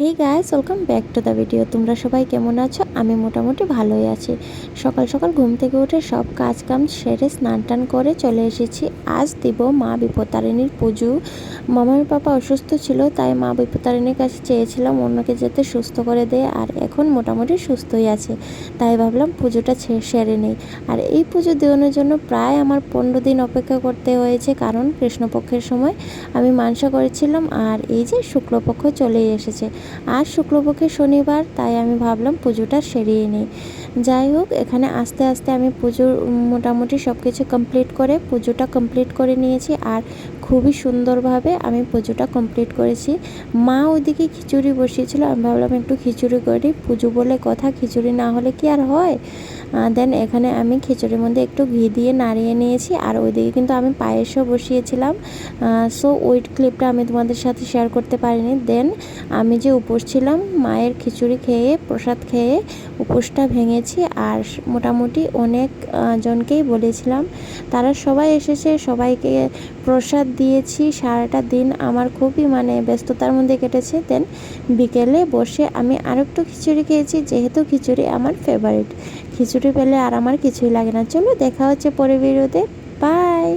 Hey guys, welcome back to the video. তোমরা সবাই কেমন আছো? আমি মোটামুটি ভালোই আছি। সকাল সকাল ঘুম থেকে উঠে সব কাজ কাম সেরে স্নান টান করে চলে এসেছি। আজ দিব মা বিপত্তারিণীর পুজো। মামার পাপা অসুস্থ ছিল, তাই মা বিপত্তারিণীর কাছে চেয়েছিলাম অন্যকে যাতে সুস্থ করে দেয়, আর এখন মোটামুটি সুস্থই আছে। তাই ভাবলাম পুজোটা সেরে নেই। আর এই পুজো দেওয়ানোর জন্য প্রায় আমার 15 দিন অপেক্ষা করতে হয়েছে, কারণ কৃষ্ণপক্ষের সময় আমি মানসা করেছিলাম, আর এই যে শুক্লপক্ষ চলেই এসেছে। আজ শুক্লপক্ষের শনিবার, তাই আমি ভাবলাম পুজোটা সেরিয়ে নিই। যাই হোক, এখানে আস্তে আস্তে আমি পুজোর মোটামুটি সব কিছু কমপ্লিট করে পুজোটা কমপ্লিট করে নিয়েছি, আর খুবই সুন্দরভাবে আমি পুজোটা কমপ্লিট করেছি। মা ওইদিকে খিচুড়ি বসিয়েছিল, আমি ভাবলাম একটু খিচুড়ি করি, পুজো বলে কথা, খিচুড়ি না হলে কি আর হয়। দেন এখানে আমি খিচুড়ির মধ্যে একটু ঘি দিয়ে নাড়িয়ে নিয়েছি, আর ওইদিকে কিন্তু আমি পায়েসও বসিয়েছিলাম। সো ওই ক্লিপটা আমি তোমাদের সাথে শেয়ার করতে পারিনি। দেন আমি যে উপোস ছিলাম, মায়ের খিচুড়ি খেয়ে প্রসাদ খেয়ে উপোসটা ভেঙেছি, আর মোটামুটি অনেক জনকেই বলেছিলাম, তারা সবাই এসেছে, সবাইকে প্রসাদ দিয়েছি। সারাটা দিন আমার খুবই ব্যস্ততার মধ্যে কেটেছে। দেন বিকেলে বসে আমি আরেকটু খিচুড়ি খেয়েছি, যেহেতু খিচুড়ি আমার ফেভারিট। খিচুড়ি পেলে আর আমার কিছুই লাগে না। চলো দেখা হচ্ছে পরের ভিডিওতে। বাই।